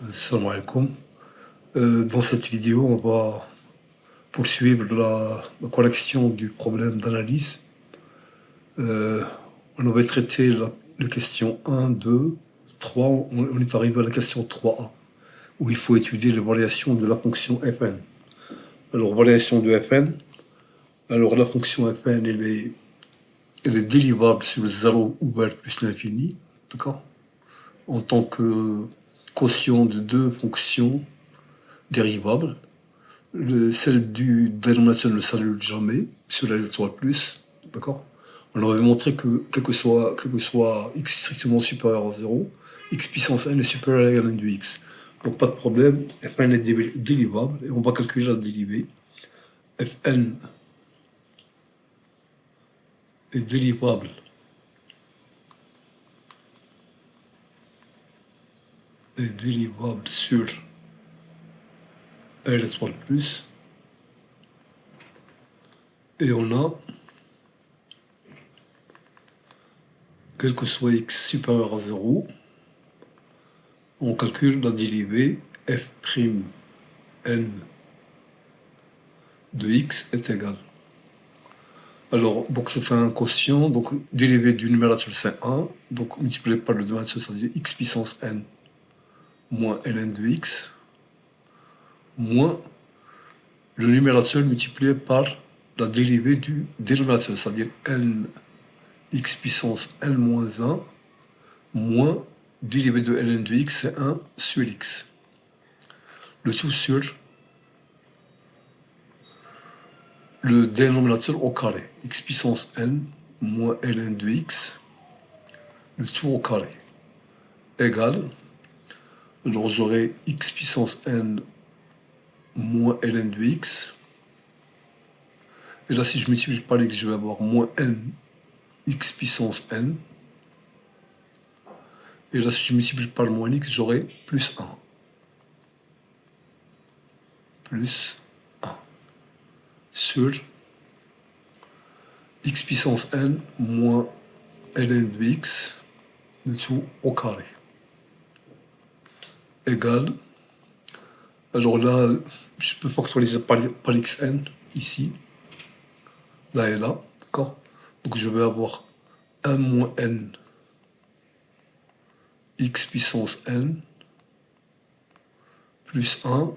Salam alaikum. Dans cette vidéo, on va poursuivre la correction du problème d'analyse. Euh, on avait traité les questions 1, 2, 3. On est arrivé à la question 3a, où il faut étudier les variations de la fonction fn. Alors, variation de fn. Alors, la fonction fn, elle est dérivable sur 0 ouvert plus l'infini, d'accord, en tant que quotient de deux fonctions dérivables. Celle du dénominateur ne s'annule jamais sur l'électoral plus, d'accord. On avait montré que quel que soit x strictement supérieur à 0, x puissance n est supérieur à ln de x. Donc pas de problème, fn est dérivable et on va calculer la dérivée. Fn est dérivable sur L étoile plus, et on a, quel que soit x supérieur à 0, on calcule la dérivée f' n de x est égal. Alors, donc ça fait un quotient, donc dérivé du numérateur c'est 1, donc multiplié par le dénominateur, c'est-à-dire x puissance n moins ln de x, moins le numérateur multiplié par la dérivée du dénominateur, c'est-à-dire n x puissance n moins 1, moins dérivée de ln de x, c'est 1 sur x. Le tout sur le dénominateur au carré, x puissance n moins ln de x, le tout au carré, égale, alors j'aurai x puissance n moins ln de x, et là si je multiplie par x, je vais avoir moins n x puissance n, et là si je multiplie par moins x, j'aurai plus 1. Plus 1 sur x puissance n moins ln de x, le tout au carré, égale, alors là, je peux factoriser par xn, ici, là et là, d'accord. Donc je vais avoir 1 moins n x puissance n plus 1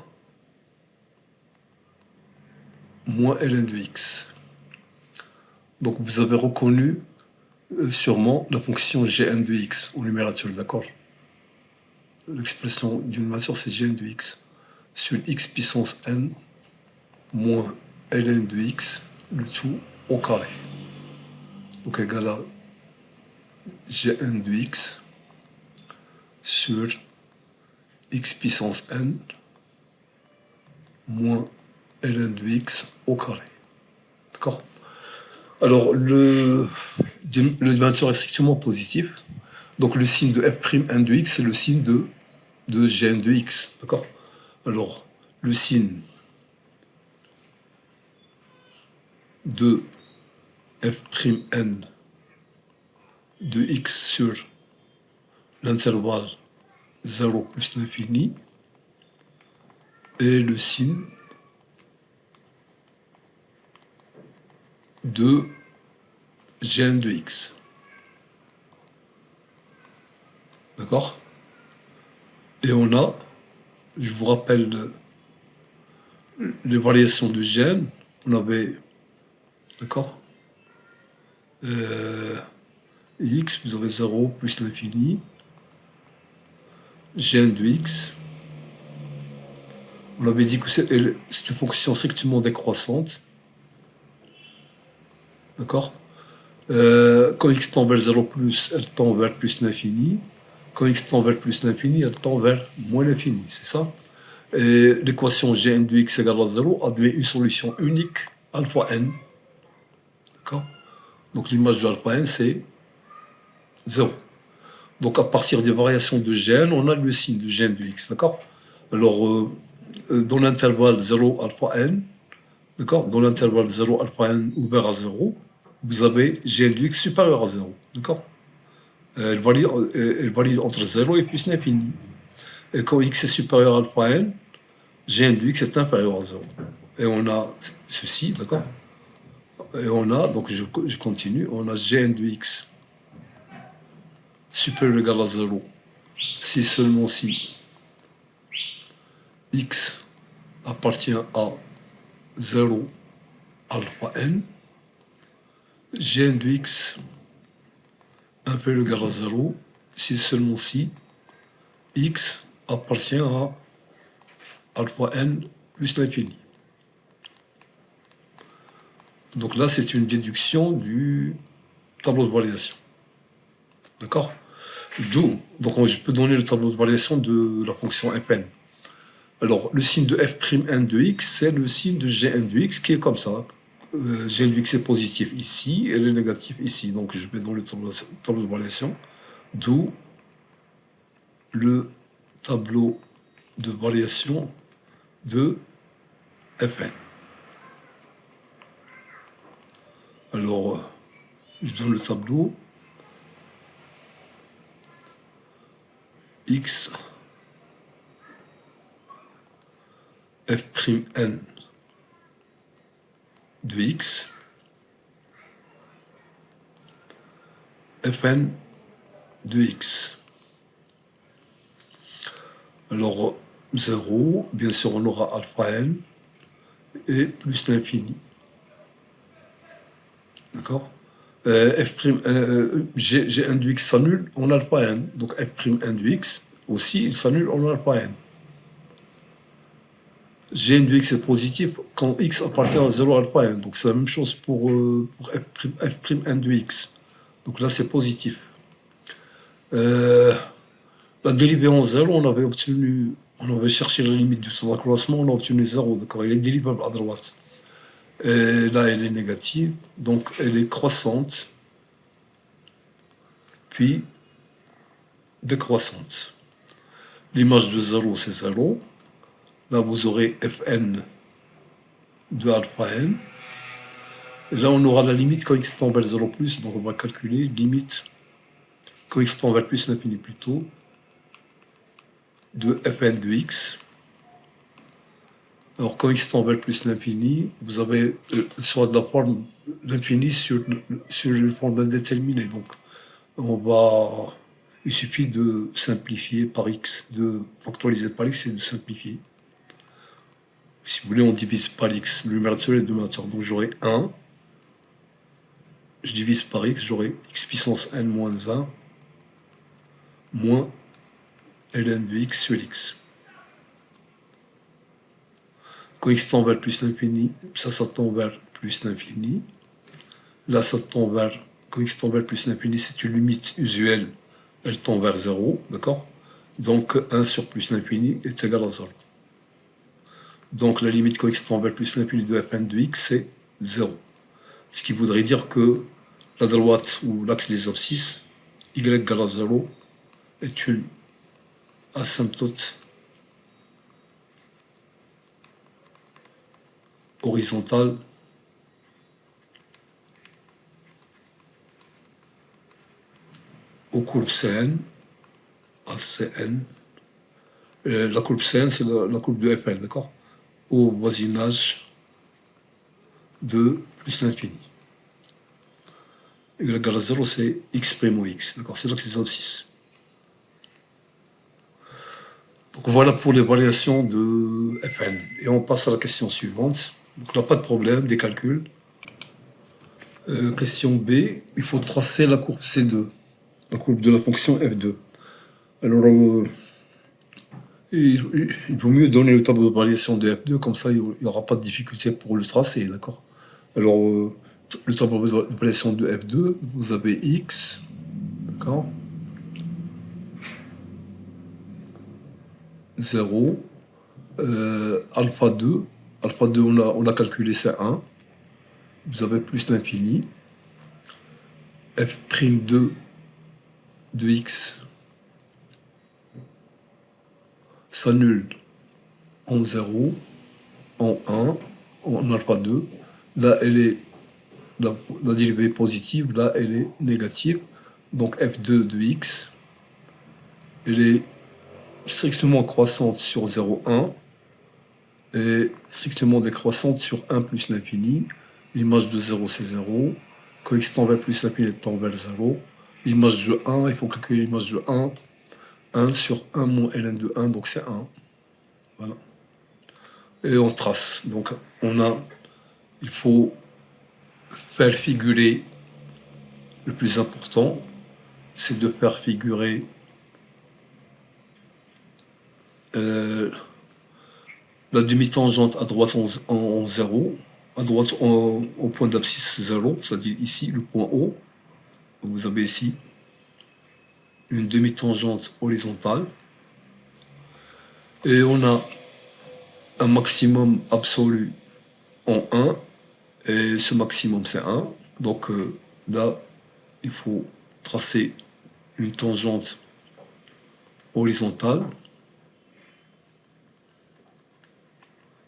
moins ln de x. Donc vous avez reconnu sûrement la fonction gn de x au numérateur, d'accord. L'expression du numérateur c'est gn de x sur x puissance n moins ln de x, le tout au carré. Donc égal à gn de x sur x puissance n moins ln de x au carré. D'accord. Alors, le dénominateur est strictement positif. Donc, le signe de f'n de x, c'est le signe de gn de x. D'accord. Alors, le signe de f'n de x sur l'intervalle 0 plus l'infini est le signe de gn de x. D'accord. Et on a, je vous rappelle les variations de gn, on avait, d'accord, x, vous avez 0 plus l'infini, gn de x, on avait dit que c'est une fonction strictement décroissante, d'accord. Quand x tend vers 0 plus, elle tend vers plus l'infini. Quand x tend vers plus l'infini, elle tend vers moins l'infini, c'est ça. Et l'équation gn de x égale à 0 admet une solution unique alpha n, d'accord. Donc l'image de alpha n c'est 0. Donc à partir des variations de gn, on a le signe de gn de x, d'accord. Alors dans l'intervalle 0 alpha n, d'accord, dans l'intervalle 0 alpha n ouvert à 0, vous avez gn de x supérieur à 0, d'accord. Elle varie entre 0 et plus l'infini. Et quand x est supérieur à alpha n, Gn de x est inférieur à 0. Et on a ceci, d'accord? Et on a, donc je continue, on a Gn de x supérieur ou égal à 0 si seulement si x appartient à 0 alpha n, Gn de x inférieur ou égal à 0 si seulement si x appartient à alpha n plus l'infini. Donc là, c'est une déduction du tableau de variation. D'accord? D'où, donc je peux donner le tableau de variation de la fonction fn. Alors, le signe de f'n de x, c'est le signe de gn de x qui est comme ça. Gn de x est positif ici et le négatif ici. Donc, je vais dans le tableau de variation. D'où le tableau de variation de fn. Alors, je donne le tableau. X f'n de x, fn de x. Alors, 0, bien sûr, on aura alpha n et plus l'infini. D'accord? Gn de x s'annule en alpha n. Donc, f'n de x aussi, il s'annule en alpha n. Gn de x est positif quand x appartient à 0 alpha n. Donc, c'est la même chose pour f'n de x. Donc là, c'est positif. La dérivée en 0, on avait cherché la limite du taux d'accroissement, on a obtenu 0, d'accord? Elle est dérivable à droite. Et là, elle est négative, donc elle est croissante, puis décroissante. L'image de 0, c'est 0. Là, vous aurez fn de alpha n. Et là, on aura la limite quand x tend vers 0 plus, donc on va calculer limite quand x tend vers plus l'infini plutôt de fn de x. Alors, quand x tend vers plus l'infini, vous avez soit de la forme l'infini sur une forme indéterminée. Donc, il suffit de simplifier par x, de factoriser par x et de simplifier. Si vous voulez, on divise par x, le numérateur et le dénominateur. Donc, j'aurai 1. Je divise par x, j'aurai x puissance n moins 1 moins ln de x sur x. Quand x tend vers plus l'infini, ça tend vers plus l'infini. Là, ça tend vers, quand x tend vers plus l'infini, c'est une limite usuelle, elle tend vers 0, d'accord? Donc 1 sur plus l'infini est égal à 0. Donc la limite quand x tend vers plus l'infini de fn de x, c'est 0. Ce qui voudrait dire que la droite ou l'axe des abscisses, y égale à 0, est une asymptote horizontale aux courbes Cn, à Cn. La courbe Cn, c'est la courbe de Fn, d'accord? Au voisinage de plus l'infini. Y égale à 0, c'est x' au x, d'accord? C'est l'axe des abscisses. Donc voilà pour les variations de Fn. Et on passe à la question suivante. Donc là, pas de problème, des calculs. Question B, il faut tracer la courbe C2, la courbe de la fonction F2. Alors, il vaut mieux donner le tableau de variation de F2, comme ça il n'y aura pas de difficulté pour le tracer, d'accord? Alors, le tableau de variation de F2, vous avez x, d'accord? 0, alpha 2, on a calculé c'est 1, vous avez plus l'infini, f'2 de x s'annule en 0, en 1, en alpha 2, là elle est, la dérivée est positive, là elle est négative, donc f2 de x, elle est strictement croissante sur 0,1 et strictement décroissante sur 1 plus l'infini. L'image de 0, c'est 0. Quand x tend vers plus l'infini tend vers 0. L'image de 1, il faut calculer l'image de 1. 1 sur 1 moins ln de 1, donc c'est 1. Voilà. Et on trace. Donc il faut faire figurer le plus important, c'est de faire figurer la demi-tangente à droite en 0, à droite au point d'abscisse 0, c'est-à-dire ici le point O. Vous avez ici une demi-tangente horizontale. Et on a un maximum absolu en 1, et ce maximum c'est 1. Donc là, il faut tracer une tangente horizontale.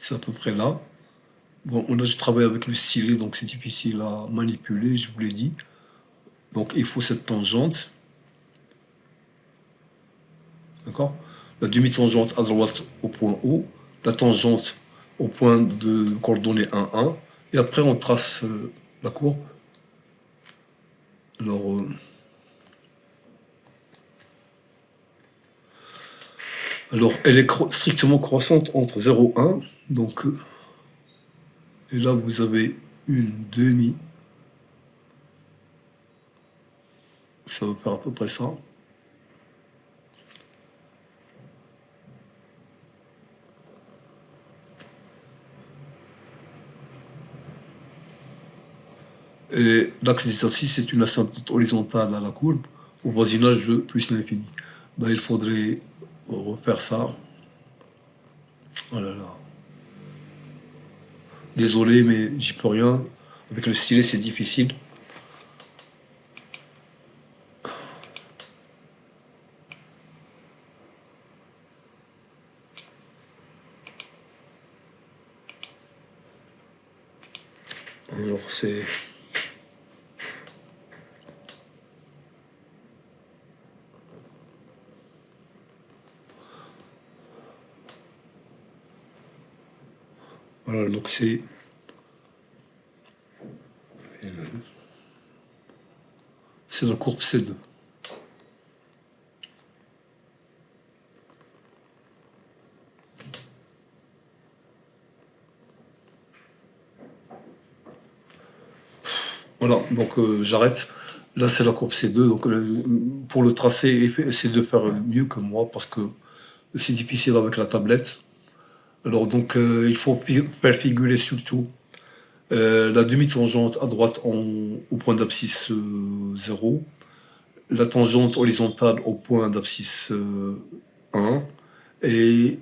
C'est à peu près là. Bon, là je travaille avec le stylet, donc c'est difficile à manipuler, je vous l'ai dit. Donc il faut cette tangente. D'accord? La demi-tangente à droite au point O, la tangente au point de coordonnées 1, 1, et après on trace la courbe. Alors elle est strictement croissante entre 0 et 1, donc et là vous avez une demi, ça va faire à peu près ça. Et l'axe des abscisses, c'est une asymptote horizontale à la courbe au voisinage de plus l'infini. Là, il faudrait refaire ça. Oh là là. Désolé, mais j'y peux rien. Avec le stylet, c'est difficile. Alors, c'est... Voilà, donc c'est... C'est la courbe C2. Voilà, donc j'arrête. Là, c'est la courbe C2. Donc, pour le tracer, essayez de faire mieux que moi parce que c'est difficile avec la tablette. Alors, donc, il faut faire figurer surtout la demi-tangente à droite au point d'abscisse 0, la tangente horizontale au point d'abscisse 1 et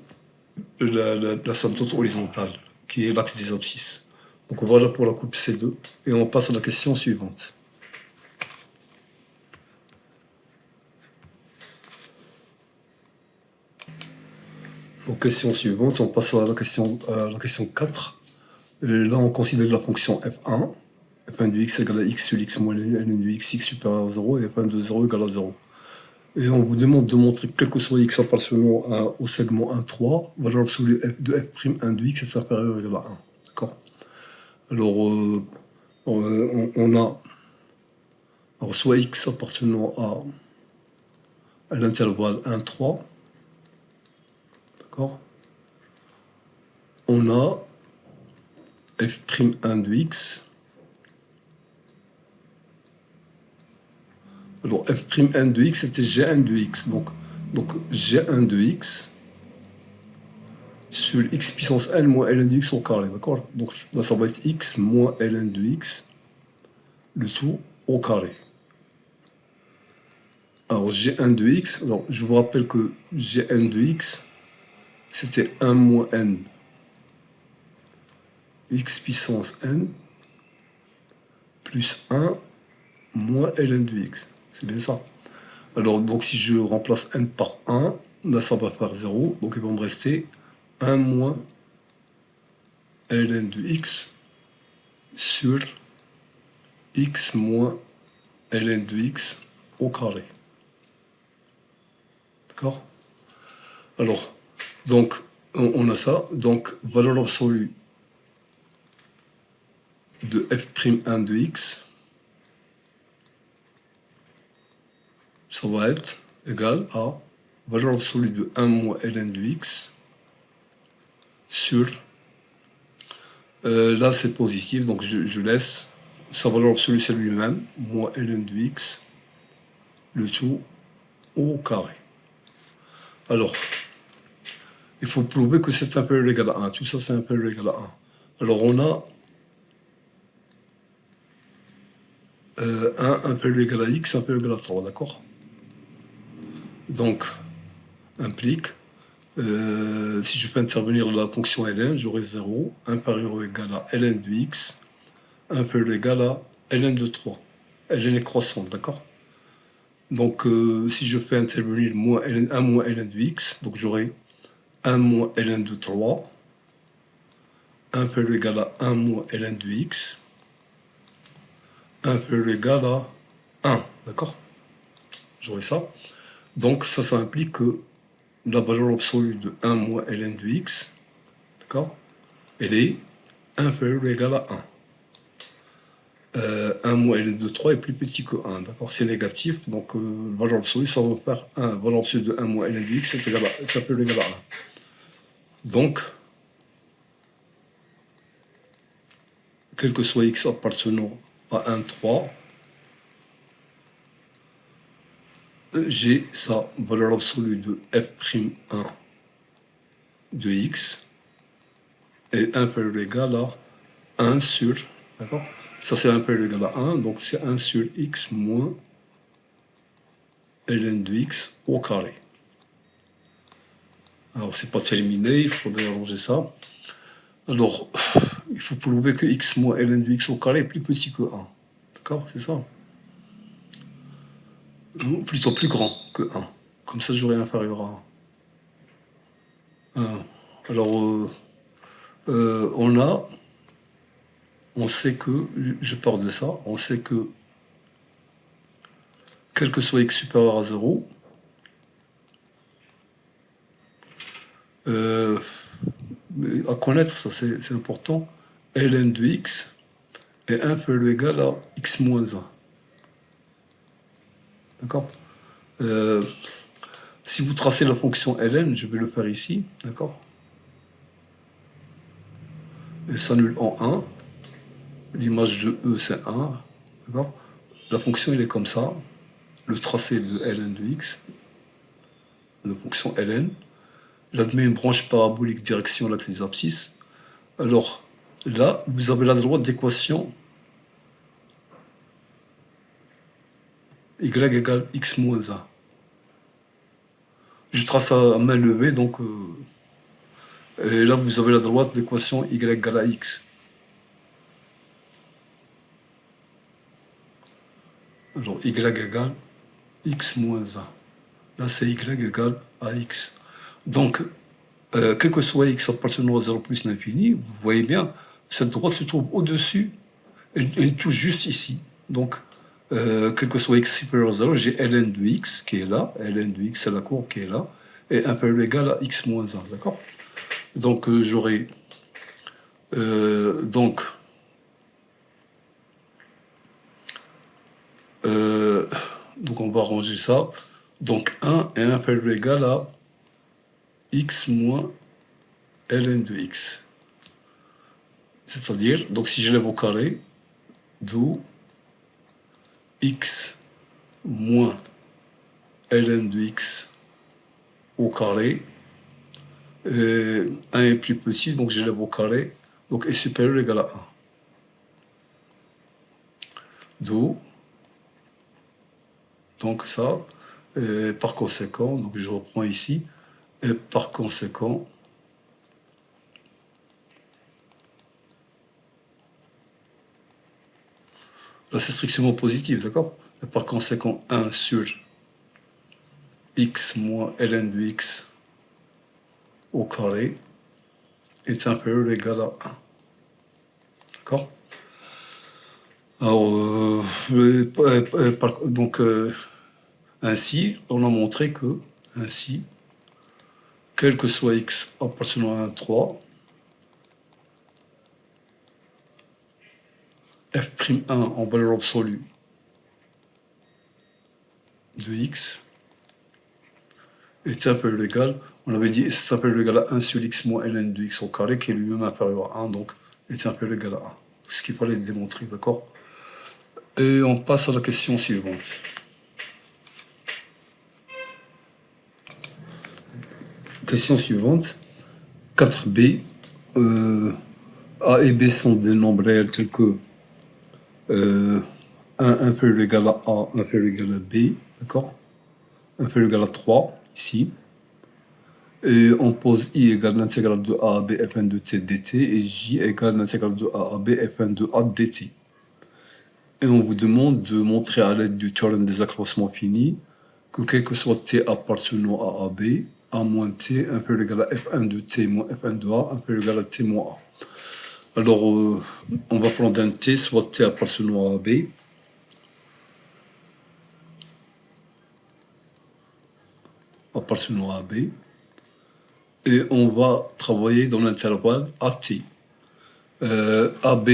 l'asymptote horizontale qui est l'axe des abscisses. Donc voilà pour la coupe C2 et on passe à la question suivante. Donc question suivante, on passe à la question 4. Et là on considère la fonction f1. f1 de x égale à x sur x moins ln de x, x supérieur à 0 et f1 de 0 égale à 0. Et on vous demande de montrer que quel que soit x appartenant au segment 1, 3, valeur absolue de f'1 de x est inférieure ou égale à 1. D'accord? Alors, on a alors, soit x appartenant à l'intervalle 1, 3. D'accord? On a f'1 de x. Alors, f'1 de x, c'était g1 de x. Donc g1 de x sur x puissance n moins ln de x au carré. D'accord? Donc là, ça va être x moins ln de x, le tout au carré. Alors, g1 de x, alors, je vous rappelle que g1 de x, c'était 1 moins n, x puissance n, plus 1 moins ln de x. C'est bien ça. Alors, donc, si je remplace n par 1, là, ça va faire 0. Donc, il va me rester 1 moins ln de x sur x moins ln de x au carré. D'accord? Alors, donc, on a ça. Donc, valeur absolue de f'1 de x, ça va être égal à valeur absolue de 1 moins ln de x sur... là, c'est positif, donc je laisse sa valeur absolue, c'est lui-même, moins ln de x, le tout au carré. Alors, il faut prouver que c'est inférieur ou égal à 1. Tout ça, c'est inférieur ou égal à 1. Alors, on a 1 inférieur ou égal à x, inférieur ou égal à 3, d'accord? Donc, implique, si je fais intervenir la fonction ln, j'aurai 0, inférieur ou égal à ln de x, inférieur ou égal à ln de 3. ln est croissante, d'accord? Donc, si je fais intervenir moins ln, 1 moins ln de x, donc j'aurai 1 moins ln de 3, inférieur ou égal à 1 moins ln de x, inférieur ou égal à 1, d'accord? J'aurai ça. Donc, ça implique que la valeur absolue de 1 moins ln de x, d'accord, elle est inférieure ou égale à 1. 1 moins ln de 3 est plus petit que 1, d'accord? C'est négatif, donc valeur absolue, ça va faire 1. Valeur absolue de 1 moins ln de x, c'est égal à, ça peut égal à 1. Donc, quel que soit x appartenant à 1, 3, j'ai sa valeur absolue de f'1 de x est inférieure ou égale à 1 sur, d'accord? Ça c'est inférieur ou égal à 1, donc c'est 1 sur x moins ln de x au carré. Alors c'est pas terminé, il faudrait arranger ça. Alors, il faut prouver que x moins ln de x au carré est plus petit que 1. D'accord? C'est ça? Plutôt plus grand que 1. Comme ça, j'aurai inférieur à 1. Alors, on sait que, je pars de ça, on sait que, quel que soit x supérieur à 0, à connaître, ça c'est important, ln de x est inférieur ou égal à x moins 1. D'accord? Si vous tracez la fonction ln, je vais le faire ici, d'accord? Elle s'annule en 1. L'image de E, c'est 1, d'accord? La fonction, elle est comme ça. Le tracé de ln de x, la fonction ln, elle admet une branche parabolique direction l'axe des abscisses. Alors, là, vous avez la droite d'équation y égale x moins 1. Je trace à main levée, donc... et là, vous avez la droite d'équation y égale à x. Alors, y égale x moins 1. Là, c'est y égale à x. Donc, quel que soit x appartenant à 0 plus l'infini, vous voyez bien, cette droite se trouve au-dessus, elle touche juste ici. Donc, quel que soit x supérieur à 0, j'ai ln de x qui est là, ln de x c'est la courbe qui est là, et inférieur ou égal à x moins 1, d'accord? Donc, j'aurai... donc, on va ranger ça. Donc, 1 est inférieur ou égal à x moins ln de x. C'est-à-dire, donc si je lève au carré, d'où x moins ln de x au carré, 1 est plus petit, donc je lève au carré, donc est supérieur ou égal à 1. D'où, donc ça, par conséquent, donc je reprends ici, et par conséquent, là c'est strictement positif, d'accord? Et par conséquent, 1 sur x moins ln de x au carré est inférieur ou égal à 1. D'accord? Alors, donc, ainsi, on a montré que, ainsi, quel que soit x appartenant à un 3, f'1 en valeur absolue de x est inférieur ou égal, on avait dit c'est inférieur ou égal à 1 sur x moins ln de x au carré, qui est lui-même inférieur à 1, donc est inférieur ou égal à 1. Ce qu'il fallait démontrer, d'accord? Et on passe à la question suivante. Question suivante. 4b. A et b sont des nombres réels tels que 1 inférieur ou égal à A, inférieur ou égal à B, d'accord? Inférieur ou égal à 3, ici. Et on pose I égale l'intégrale de A à B f1 de t dt et J égale l'intégrale de A à B f1 de A dt. Et on vous demande de montrer à l'aide du théorème des accroissements finis que quel que soit t appartenant à AB, A moins t inférieur ou égal à f1 de t moins f1 de A inférieur ou égal à t moins A. Alors, on va prendre un t, soit t appartenant à AB, appartenant à AB, et on va travailler dans l'intervalle AT. AB,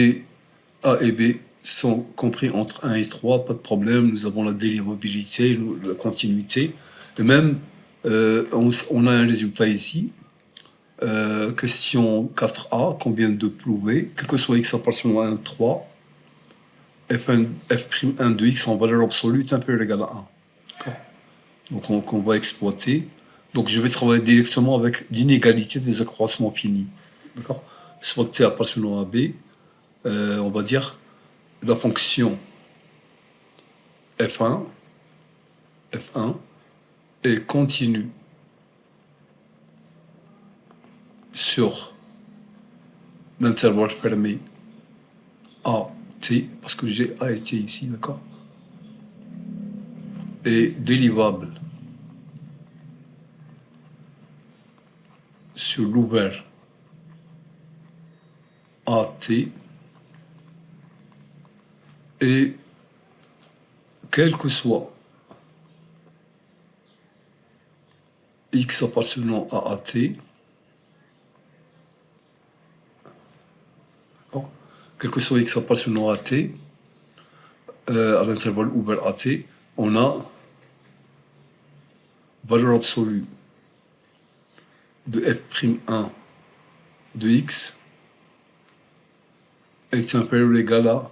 A et B sont compris entre 1 et 3, pas de problème, nous avons la dérivabilité, la continuité, et même on a un résultat ici, question 4a qu'on vient de prouver, quel que soit x appartenant à 1, 3, f'1 de x en valeur absolue est inférieur ou égal à 1. Donc on va exploiter. Donc je vais travailler directement avec l'inégalité des accroissements finis. D'accord? Soit t appartenant à b, on va dire la fonction f1 est continue sur l'intervalle fermé AT, parce que j'ai A et T ici, d'accord? Et dérivable sur l'ouvert AT, et quel que soit x appartenant à AT, quel que soit x appartenant à t, à l'intervalle ouvert AT, on a valeur absolue de f'1 de x est inférieur ou égal à,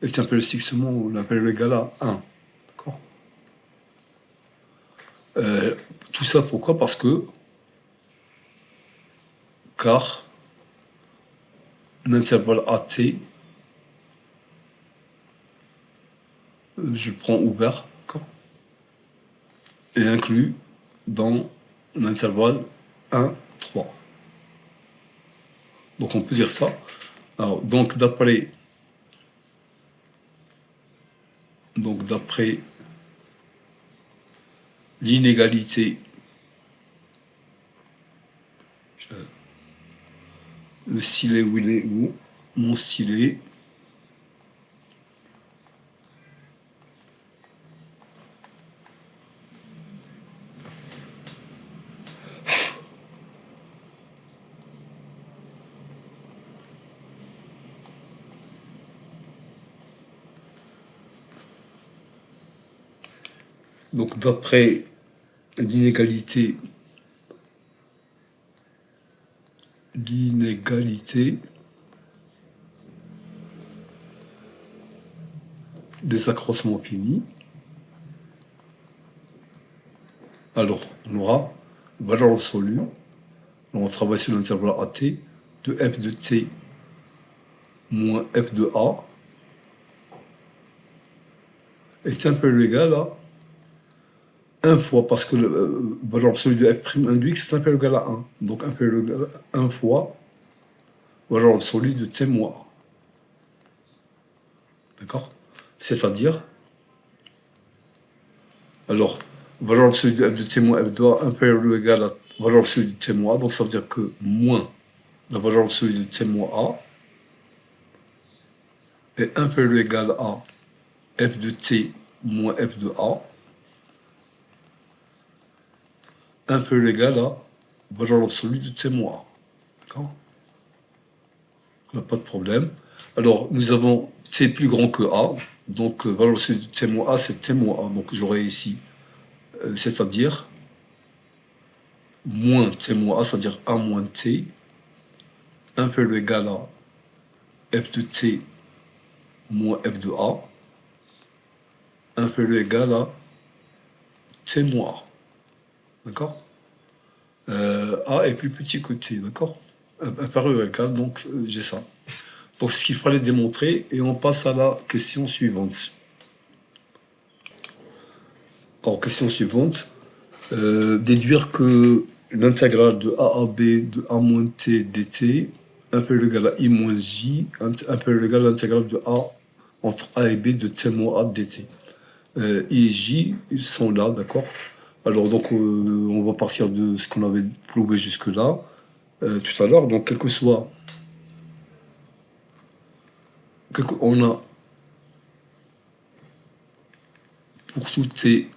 est inférieur strictement ou inférieur ou égal à 1. D'accord? Tout ça pourquoi? Parce que, car l'intervalle AT, je le prends ouvert, d'accord, est inclus dans l'intervalle 1, 3. Donc on peut dire ça. Alors, donc d'après l'inégalité, le stylet où il est, où mon stylet, donc d'après l'inégalité des accroissements finis, alors on aura valeur absolue, on travaille sur l'intervalle AT, de f de t moins f de a est inférieur ou égal à 1 fois, parce que la valeur absolue de f' de x est inférieur ou égal à 1. Donc inférieur ou égal à 1 fois valeur absolue de t moins a. D'accord? C'est-à-dire, alors, valeur absolue de f de t moins f de a inférieure ou égale à valeur absolue de t moins a, donc ça veut dire que moins la valeur absolue de t moins a est inférieur ou égal à f de t moins f de a inférieur ou égal à valeur absolue de t moins a. D'accord? On n'a pas de problème. Alors, nous avons t plus grand que a, donc valeur absolue de t moins a, c'est t moins a. Donc, j'aurai ici, c'est-à-dire moins t moins a, c'est-à-dire a moins t, un peu égal à f de t moins f de a, un peu égal à t moins a. D'accord? A est plus petit que t, d'accord? Inférieur ou égal, donc j'ai ça. Donc, ce qu'il fallait démontrer, et on passe à la question suivante. Alors, question suivante, déduire que l'intégrale de a à b de a moins t dt inférieure ou égale à i moins j, inférieure ou égale à l'intégrale de a entre a et b de t moins a dt. I et j, ils sont là, d'accord? Alors, donc, on va partir de ce qu'on avait prouvé jusque-là, tout à l'heure. Donc, quel que soit... on a pour tout t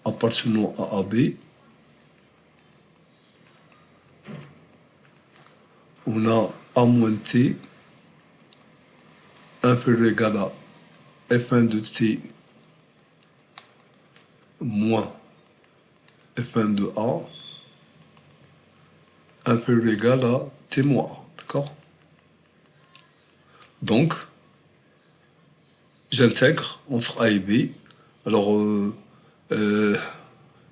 appartenant à AB, on a A moins T inférieur ou égal à F1 de T moins F1 de A inférieur ou égal à T moins A. D'accord? Donc, j'intègre entre A et B. Alors,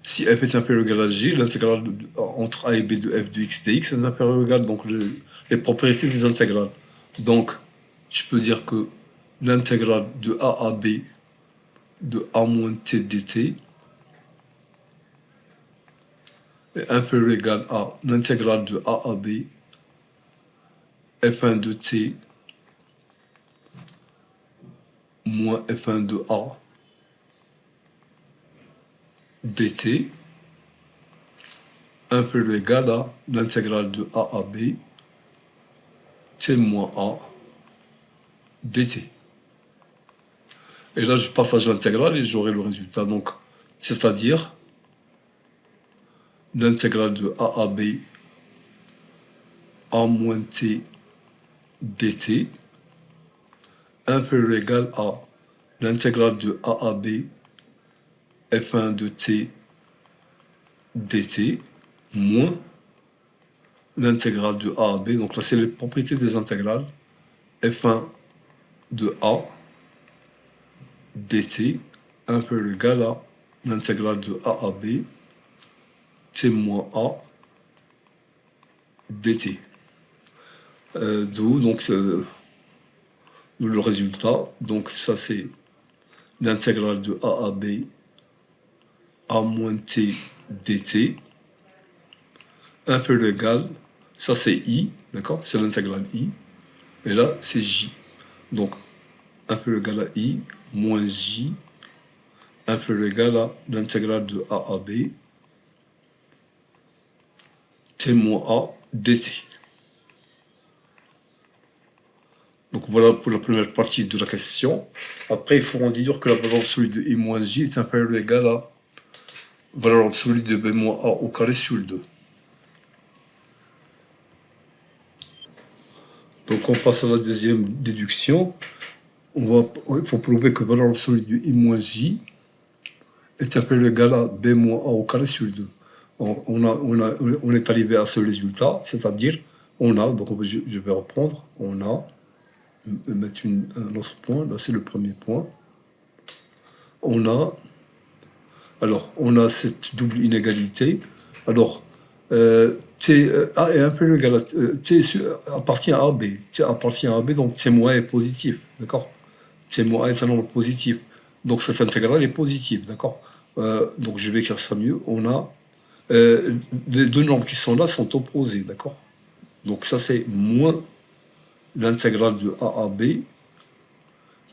si f est inférieur ou égal à g, l'intégrale entre a et b de f de x dx est inférieur ou égal, donc les propriétés des intégrales. Donc, je peux dire que l'intégrale de a à b de a moins t dt est inférieur ou égal à l'intégrale de a à b f1 de t moins f1 de a dt inférieur ou égal à l'intégrale de a à b t moins a dt. Et là, je partage l'intégrale et j'aurai le résultat. Donc, c'est-à-dire l'intégrale de a à b a moins t dt inférieur ou égal à l'intégrale de a à b f1 de t dt moins l'intégrale de a à b. Donc là, c'est les propriétés des intégrales. F1 de a dt inférieur ou égal à l'intégrale de a à b t moins a dt. D'où donc le résultat. Donc ça, c'est l'intégrale de a à b a moins t dt inférieur ou égal, ça c'est i, d'accord? C'est l'intégrale i. Et là, c'est j. Donc, inférieur ou égal à i moins j inférieur ou égal à l'intégrale de a à b t moins a dt. Donc voilà pour la première partie de la question. Après, il faut en déduire que la valeur absolue de i moins j est inférieure ou égale à la valeur absolue de b moins a au carré sur le 2. Donc on passe à la deuxième déduction. Il faut prouver que la valeur absolue de i moins j est inférieure ou égale à b moins a au carré sur le 2. On est arrivé à ce résultat, c'est-à-dire on a, donc je vais reprendre, on a, mettre un autre point, là c'est le premier point. On a cette double inégalité. Alors, T, A est inférieur ou égal à T appartient à B. T appartient à B, donc T moins est positif, d'accord? T moins est un nombre positif. Donc cette intégrale est positive, d'accord? Donc je vais écrire ça mieux. On a les deux nombres qui sont là sont opposés, d'accord? Donc ça c'est moins l'intégrale de A à B,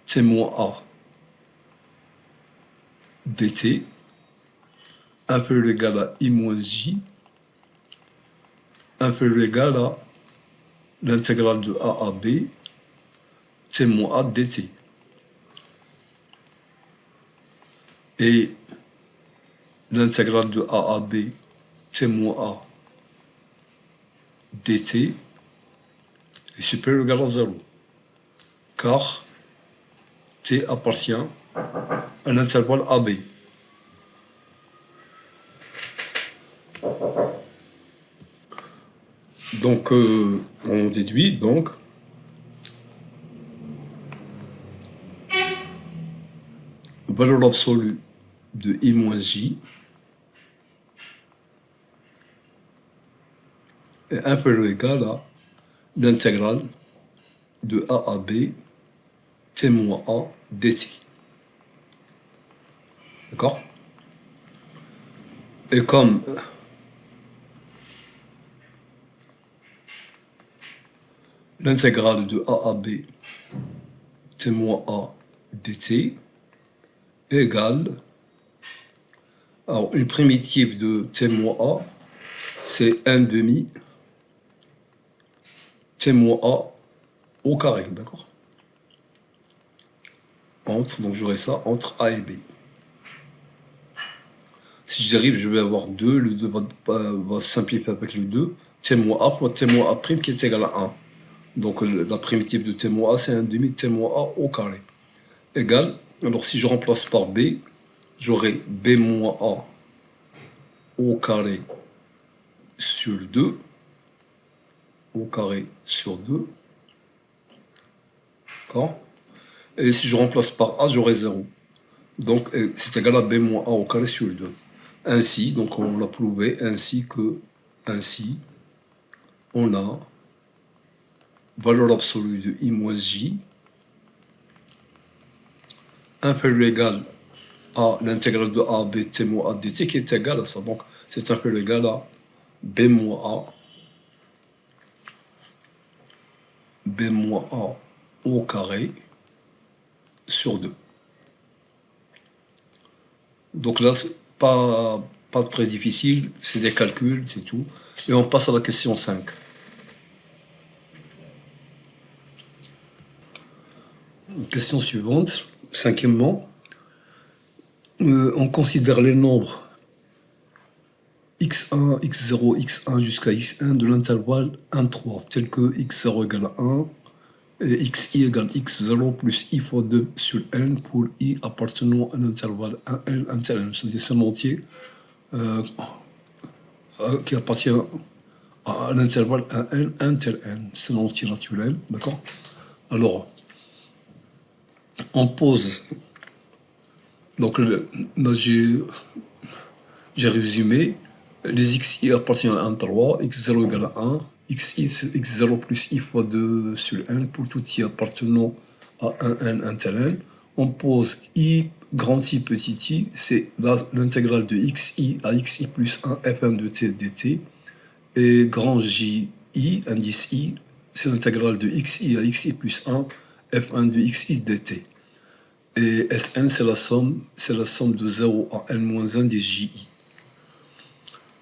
T moins A dt inférieur ou égal à I moins J inférieur ou égal à l'intégrale de A à B, T moins A dt. Et l'intégrale de a à b, t moins a, dt, est supérieur ou égal à 0. Car t appartient à l'intervalle AB. Donc, on déduit donc valeur absolue de I moins J est inférieur ou égal à l'intégrale de A à B, T moins A, dt. D'accord? Et comme l'intégrale de A à B, T moins A, dt, est égale, alors une primitive de T moins A, c'est 1 demi T moins A au carré, d'accord? Entre, donc j'aurai ça entre A et B. Si j'arrive, je vais avoir 2, le 2 va simplifier avec le 2, T moins A fois T moins A prime qui est égal à 1. Donc la primitive de T moins A, c'est 1 demi T moins A au carré. Égal, alors si je remplace par B, j'aurai B moins A au carré sur 2, au carré sur 2, d'accord? Et si je remplace par A, j'aurai 0. Donc c'est égal à B moins A au carré sur 2. Ainsi, donc on l'a prouvé, ainsi, on a valeur absolue de I moins J inférieur ou égal à l'intégrale de A, B, T moins A, dt qui est égal à ça. Donc c'est inférieur ou égal à B moins A au carré sur 2. Donc là, c'est pas très difficile, c'est des calculs, c'est tout. Et on passe à la question 5. Question suivante, cinquièmement, on considère les nombres x1, x0, x1 jusqu'à x1 de l'intervalle 1, 3, tel que x0 égale à 1, et xi égale x0 plus i fois 2 sur n pour i appartenant à l'intervalle 1n inter n, c'est-à-dire un entier qui appartient à l'intervalle 1n inter n, c'est un entier naturel, d'accord? Alors, on pose, donc là j'ai résumé, les xi appartiennent à 1, 3, x0 égale à 1, xi c'est x0 plus i fois 2 sur n pour tout i appartenant à 1n inter n. On pose i grand I petit I, c'est l'intégrale de xi à xi plus 1 f1 de t dt, et grand J I, indice I, c'est l'intégrale de xi à xi plus 1 f1 de xi dt. Et Sn, c'est la somme de 0 à n-1 des Ji.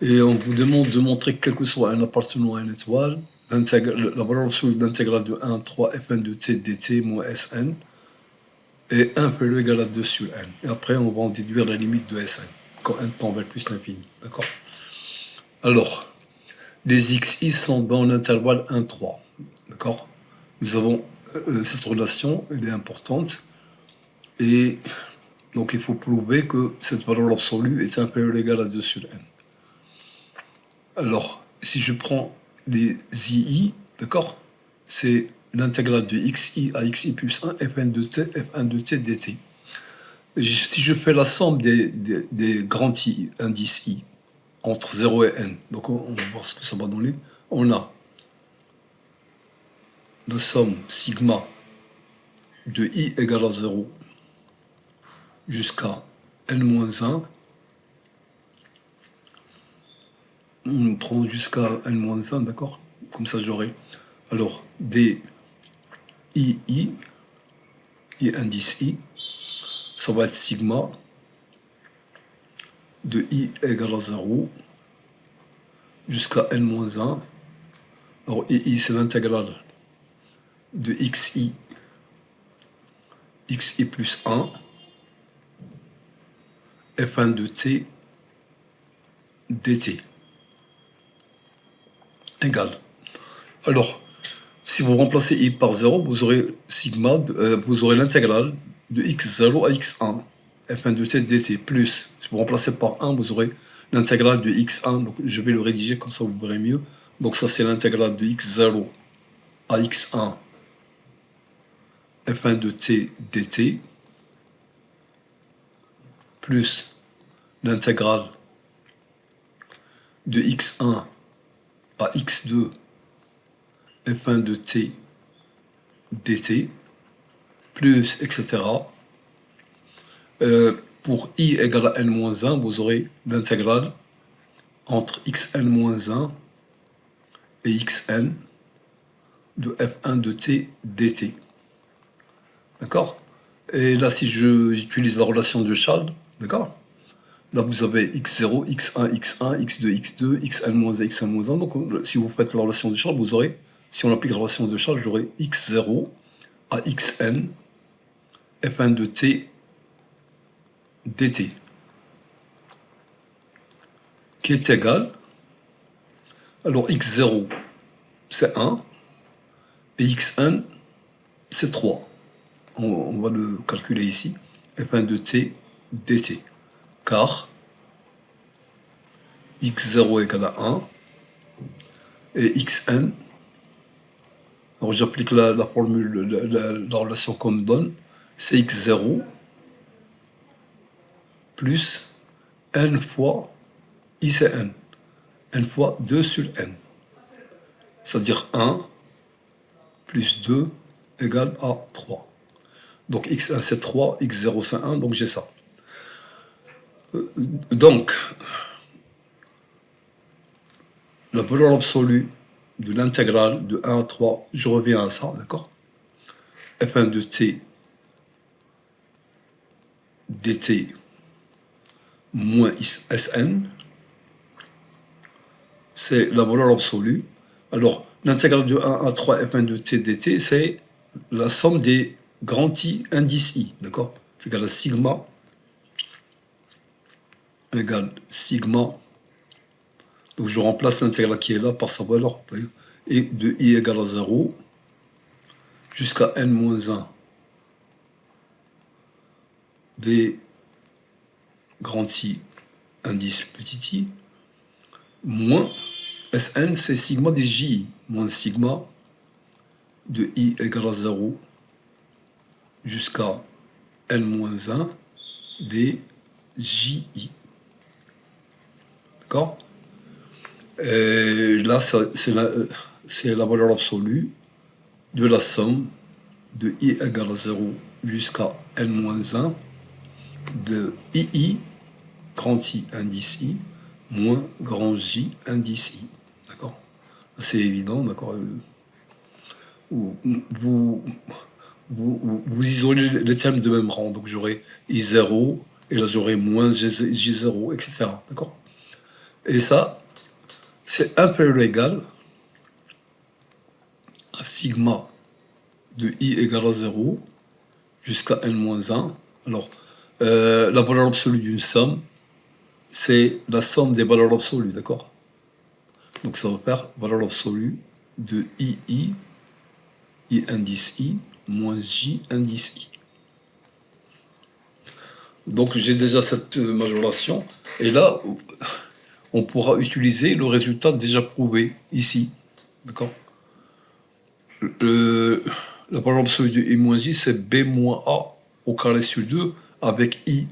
Et on vous demande de montrer que quel que soit un appartenant à une étoile, la valeur absolue de l'intégrale de 1, 3, f1 de t dt moins Sn est inférieur ou égal à 2 sur n. Et après, on va en déduire la limite de Sn, quand n tend vers plus l'infini. D'accord? Alors, les xi sont dans l'intervalle 1, 3. D'accord? Nous avons cette relation, elle est importante. Et donc, il faut prouver que cette valeur absolue est inférieure ou égale à 2 sur n. Alors, si je prends les ii, d'accord, c'est l'intégrale de xi à xi plus 1, f1 de t dt. Si je fais la somme des grands I, indices i, entre 0 et n, donc on va voir ce que ça va donner, on a la somme sigma de i égale à 0 jusqu'à n-1, on prend jusqu'à n-1, d'accord? Comme ça j'aurai. Alors, des i, indice i, ça va être sigma de i égale à 0 jusqu'à n-1. Alors, i c'est l'intégrale de xi plus 1, f1 de t dt égale. Alors, si vous remplacez i par 0, vous aurez sigma, vous aurez l'intégrale de x0 à x1, f1 de t dt, plus, si vous remplacez par 1, vous aurez l'intégrale de x1, donc je vais le rédiger comme ça vous verrez mieux. Donc ça c'est l'intégrale de x0 à x1, f1 de t dt, plus l'intégrale de x1 à x2, f1 de t dt, plus, etc. Pour i égale à n-1, vous aurez l'intégrale entre xn-1 et xn de f1 de t dt. D'accord? Et là, si j'utilise la relation de Charles, d'accord? Là, vous avez x0, x1, x1, x2, x2, xn-1, xn-1. Donc, si vous faites la relation de Charles, vous aurez, si on applique la relation de Charles, j'aurai x0 à xn f1 de t dt, qui est égal, alors x0, c'est 1, et xn, c'est 3. On va le calculer ici, f1 de t dt, car x0 égale à 1, et xn, alors j'applique la formule, la relation qu'on me donne, c'est x0 plus n fois ICN, n fois 2 sur n, c'est-à-dire 1 plus 2 égale à 3. Donc x1 c'est 3, x0 c'est 1, donc j'ai ça. Donc, la valeur absolue de l'intégrale de 1 à 3, je reviens à ça, d'accord? f1 de t dt moins Sn, c'est la valeur absolue. Alors, l'intégrale de 1 à 3 f1 de t dt, c'est la somme des grands I indice I, d'accord? C'est égal à sigma égale sigma. Donc, je remplace l'intégrale qui est là par sa valeur. Et de I égale à 0 jusqu'à n-1 des grands I indice petit i, moins Sn, c'est sigma des J, moins sigma de I égale à 0 jusqu'à n-1 des JI. D'accord? Et là, c'est la valeur absolue de la somme de I égale à 0 jusqu'à n-1 de II, grand I indice I, moins grand J indice I. D'accord? C'est évident, d'accord? Vous, vous isolez les termes de même rang, donc j'aurai I0, et là j'aurai moins J0, etc. D'accord? Et ça, c'est inférieur ou égal à sigma de I égale à 0 jusqu'à n-1. Alors, la valeur absolue d'une somme, c'est la somme des valeurs absolues, d'accord? Donc ça va faire valeur absolue de I indice I, moins J indice I. Donc j'ai déjà cette majoration, et là, on pourra utiliser le résultat déjà prouvé ici, d'accord? La valeur absolue de I moins J, c'est B moins A au carré sur 2, avec I,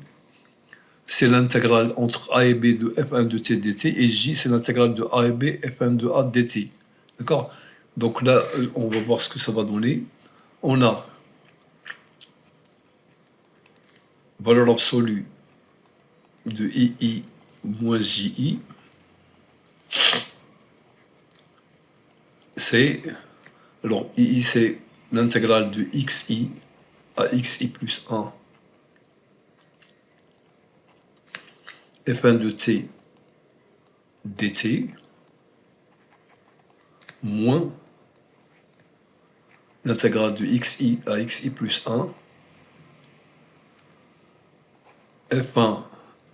c'est l'intégrale entre A et B de F1 de T dt, et J, c'est l'intégrale de A et B, F1 de A dt. D'accord? Donc là, on va voir ce que ça va donner. On a valeur absolue de II moins JI, c'est, alors II c'est l'intégrale de XI à XI plus 1, F1 de T dt, moins l'intégrale de XI à XI plus 1, F1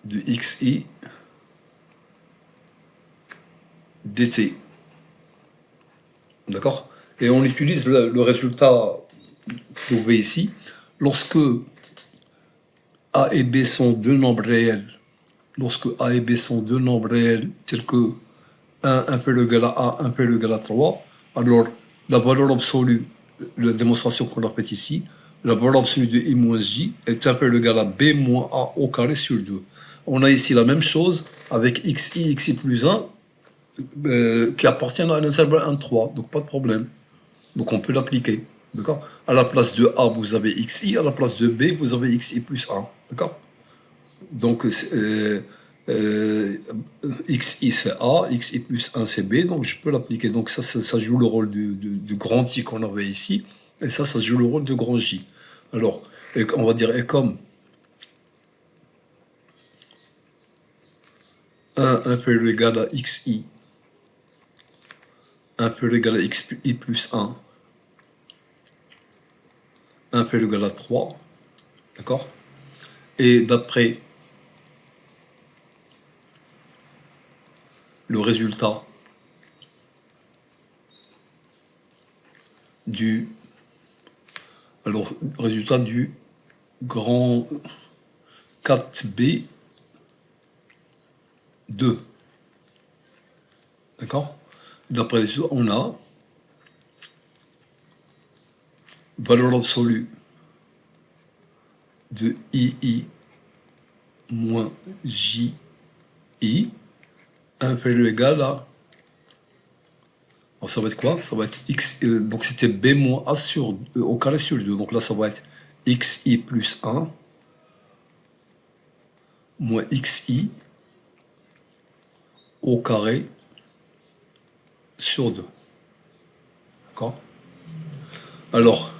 de XI dt. D'accord? Et on utilise le résultat trouvé ici. Lorsque A et B sont deux nombres réels, lorsque A et B sont deux nombres réels tels que 1 peut égal à A, 1 peut égal à 3, alors la valeur absolue, la démonstration qu'on a faite ici, la valeur absolue de I moins J est 1 peut égal à B moins A au carré sur 2. On a ici la même chose avec xi plus 1 qui appartiennent à l'intervalle 1, 3, donc pas de problème. Donc on peut l'appliquer. D'accord? À la place de A, vous avez xi, à la place de B, vous avez xi plus 1. D'accord? Donc xi c'est A, xi plus 1 c'est B, donc je peux l'appliquer. Donc ça joue le rôle du grand I qu'on avait ici, et ça joue le rôle de grand J. Alors, on va dire, et comme 1 peut égal à xi, 1 peut égal à xi plus 1 peut égal à 3, d'accord? Et d'après le résultat du grand 4b 2. D'accord? D'après les études, on a valeur absolue de II moins JI, 1 peut égal à... Alors ça va être quoi? Ça va être X, donc c'était B moins A au carré sur 2. Donc là, ça va être XI plus 1 moins XI au carré sur 2. D'accord? Alors,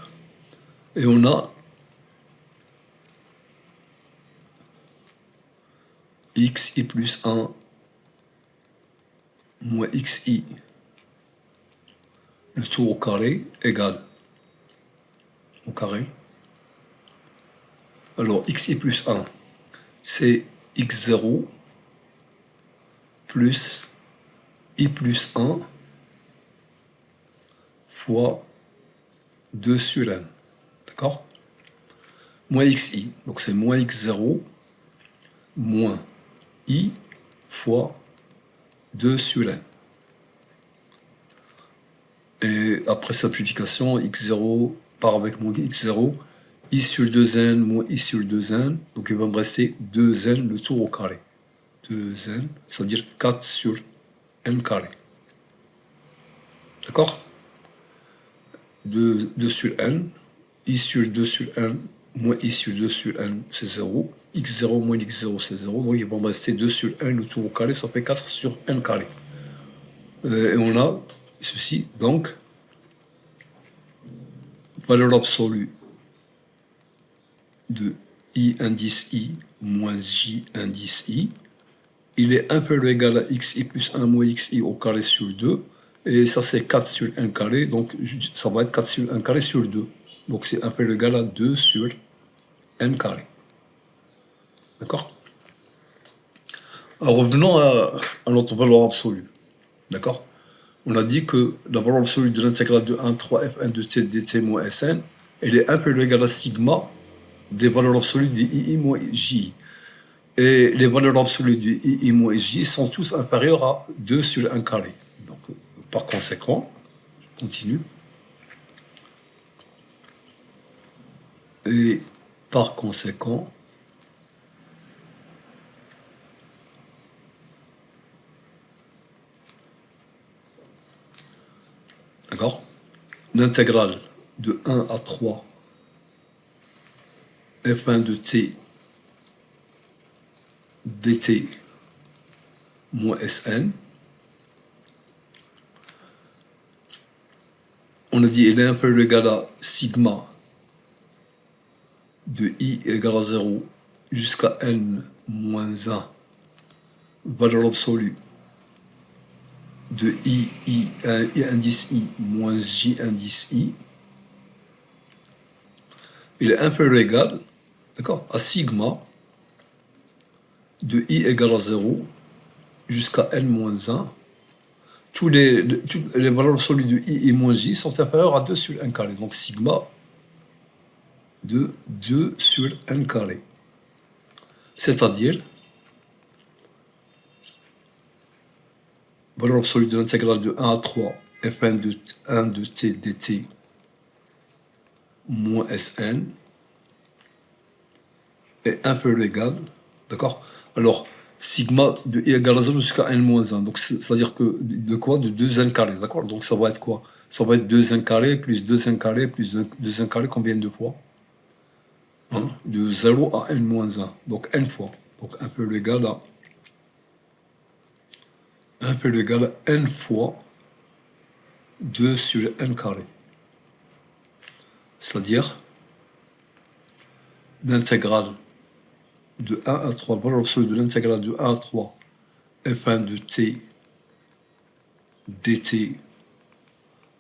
et on a xi plus 1 moins xi, le tout au carré, égale au carré. Alors, xi plus 1, c'est x0 plus i plus 1 fois 2 sur n. D'accord? Moins xi, donc c'est moins x0 moins i fois 2 sur n. Et après simplification, x0 part avec moins x0, i sur 2n moins i sur 2n, donc il va me rester 2n le tout au carré. 2n, c'est-à-dire 4 sur n carré. D'accord? 2 sur n, i sur 2 sur n moins i sur 2 sur n, c'est 0. x0 moins x0, c'est 0. Donc il va me rester 2 sur n le tout au carré, ça fait 4 sur n carré. Et on a ceci, donc, valeur absolue de I indice I moins J indice I. Il est 1 peu égal à xi plus 1 moins xi au carré sur 2. Et ça, c'est 4 sur 1 carré. Donc, ça va être 4 sur 1 carré sur 2. Donc, c'est 1 peu égal à 2 sur n carré. D'accord? Alors, revenons à notre valeur absolue. D'accord? On a dit que la valeur absolue de l'intégrale de 1, 3, f1 de t dt moins sn, elle est 1 peu égale à sigma des valeurs absolues de ii moins ji. Et les valeurs absolues de ii moins j sont tous inférieures à 2 sur 1 carré. Donc, par conséquent, je continue. Et par conséquent, d'accord, l'intégrale de 1 à 3 f1 de t dt moins Sn, on a dit elle est un peu égale à sigma de i égale à 0 jusqu'à n moins 1, valeur absolue de i indice i moins j indice i, il est un peu égal, d'accord, à sigma de i égale à 0 jusqu'à n moins 1, toutes les valeurs absolues de I et moins J sont inférieures à 2 sur n carré. Donc sigma de 2 sur n carré. C'est-à-dire, valeur absolue de l'intégrale de 1 à 3 f1 de 1 de t dt moins Sn est inférieur ou égal, d'accord? Alors, sigma de i égale à 0 jusqu'à n moins 1, donc c'est-à-dire que de quoi? De 2n carré, d'accord? Donc ça va être quoi? Ça va être 2n carré plus 2n carré plus 2n carré combien de fois? Hein? De 0 à n moins 1, donc n fois. Donc inférieur ou égal à n fois 2 sur n carré. C'est-à-dire l'intégrale de 1 à 3, valeur absolue de l'intégrale de 1 à 3 f1 de t dt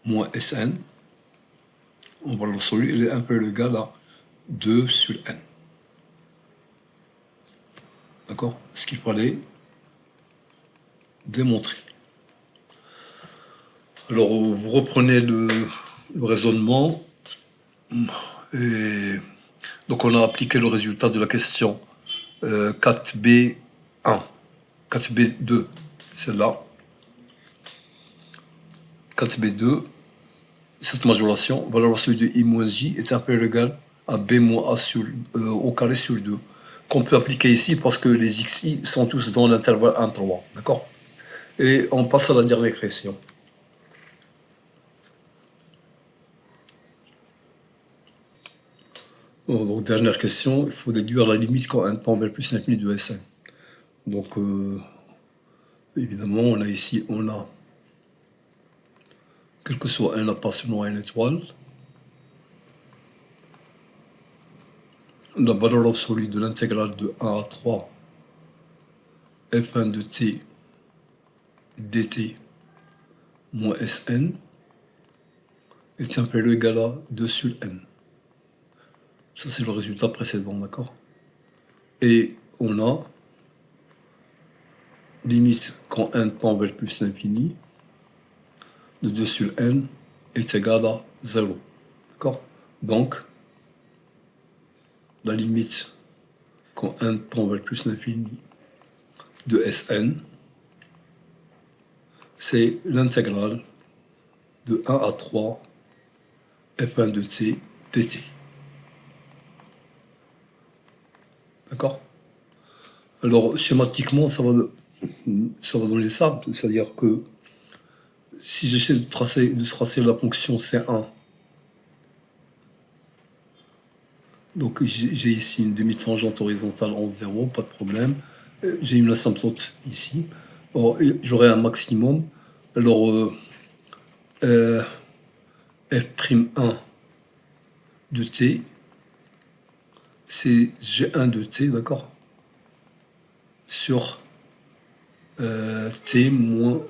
moins Sn, en valeur absolue, il est inférieur ou égal à 2 sur n. D'accord? Ce qu'il fallait démontrer. Alors, vous reprenez le raisonnement. Et donc, on a appliqué le résultat de la question 4B1, 4B2, celle-là. 4B2, cette majoration, valeur absolue de I moins J est inférieure ou égale à B moins A sur, au carré sur 2, qu'on peut appliquer ici parce que les XI sont tous dans l'intervalle 1, 3. D'accord? Et on passe à la dernière question. Bon, donc, dernière question, il faut déduire la limite quand n tend vers plus l'infini de Sn. Donc, évidemment, on a ici, quel que soit n appartenant à une étoile, la valeur absolue de l'intégrale de 1 à 3 f1 de t dt moins Sn est inférieur ou égal à 2 sur n. Ça, c'est le résultat précédent, d'accord? Et on a limite quand n tend vers plus l'infini de 2 sur n est égal à 0. D'accord? Donc, la limite quand n tend vers plus l'infini de Sn, c'est l'intégrale de 1 à 3 f1 de t dt. D'accord? Alors, schématiquement, ça va donner ça, c'est-à-dire que si j'essaie de tracer la fonction C1, donc j'ai ici une demi-tangente horizontale en 0, pas de problème. J'ai une asymptote ici. J'aurai un maximum. Alors, f'1 de t, c'est G1 de t, d'accord? Sur t moins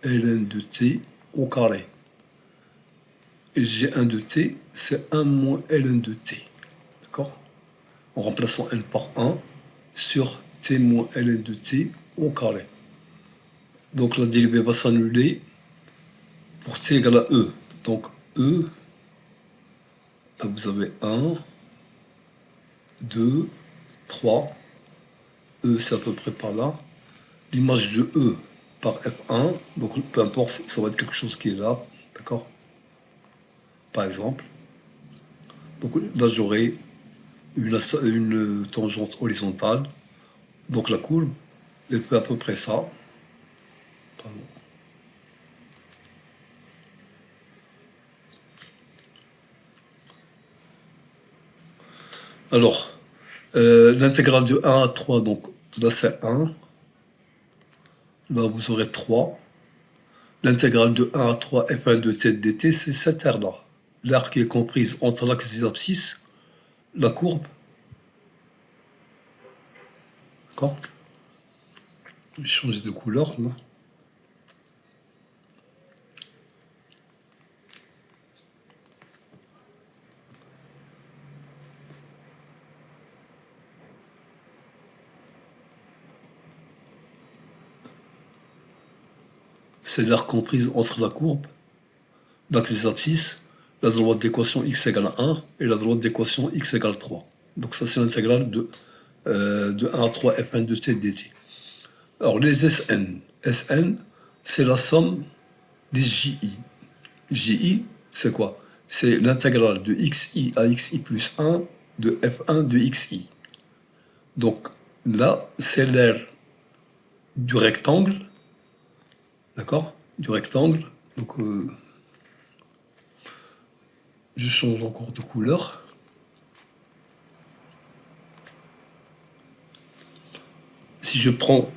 ln de t au carré. Et G1 de t, c'est 1 moins ln de t. D'accord? En remplaçant n par 1 sur t moins ln de t au carré. Donc la dérivée va s'annuler pour t égale à e. Donc e, là vous avez 1, 2, 3. E, c'est à peu près par là. L'image de e par f1, donc peu importe, ça va être quelque chose qui est là. D'accord? Par exemple. Donc là, j'aurai une tangente horizontale. Donc la courbe, elle fait à peu près ça. Pardon. Alors, l'intégrale de 1 à 3, donc là c'est 1. Là vous aurez 3. L'intégrale de 1 à 3 f1 de t dt, c'est cette aire-là. L'aire qui est comprise entre l'axe des abscisses, la courbe. D'accord? Je vais changer de couleur là. c'est l'aire comprise entre la courbe, l'axe des abscisses, la droite d'équation x égale 1 et la droite d'équation x égale 3. Donc ça, c'est l'intégrale de 1 à 3 f1 de t dt. Alors, les Sn. Sn, c'est la somme des JI. JI, c'est quoi? C'est l'intégrale de xi à xi plus 1 de f1 de xi. Donc là, c'est l'aire du rectangle, d'accord? Du rectangle. Donc, je change encore de couleur. Si je prends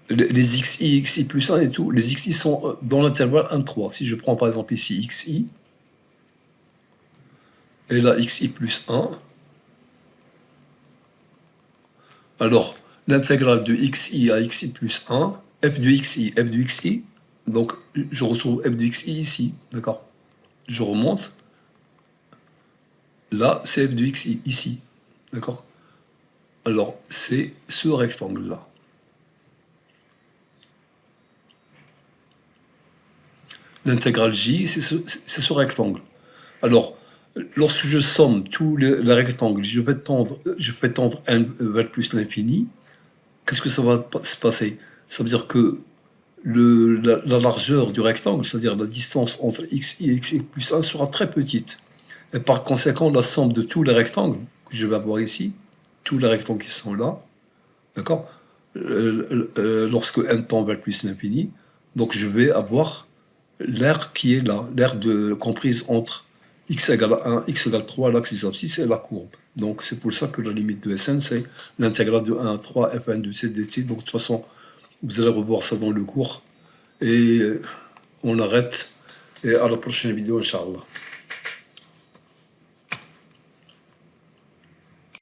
les xi, xi plus 1 et tout, les xi sont dans l'intervalle 1, 3. Si je prends par exemple ici xi, et là xi plus 1, alors l'intégrale de xi à xi plus 1, f de xi, donc je retrouve f de xi ici, d'accord? Je remonte, là c'est f de xi ici, d'accord? Alors c'est ce rectangle-là. L'intégrale j, c'est ce rectangle. Alors, lorsque je somme tous les rectangles, je fais tendre n vers plus l'infini, qu'est-ce que ça va se passer? Ça veut dire que la largeur du rectangle, c'est-à-dire la distance entre xi et xi plus 1, sera très petite. Et par conséquent, la somme de tous les rectangles que je vais avoir ici, tous les rectangles qui sont là, d'accord, lorsque n tend vers plus l'infini, donc je vais avoir l'aire qui est là, l'aire comprise entre x égale 1, x égale 3, l'axe des abscisses et la courbe. Donc c'est pour ça que la limite de Sn, c'est l'intégrale de 1 à 3 f1 de c dt. Donc de toute façon, vous allez revoir ça dans le cours. Et on arrête. Et à la prochaine vidéo, Inch'Allah.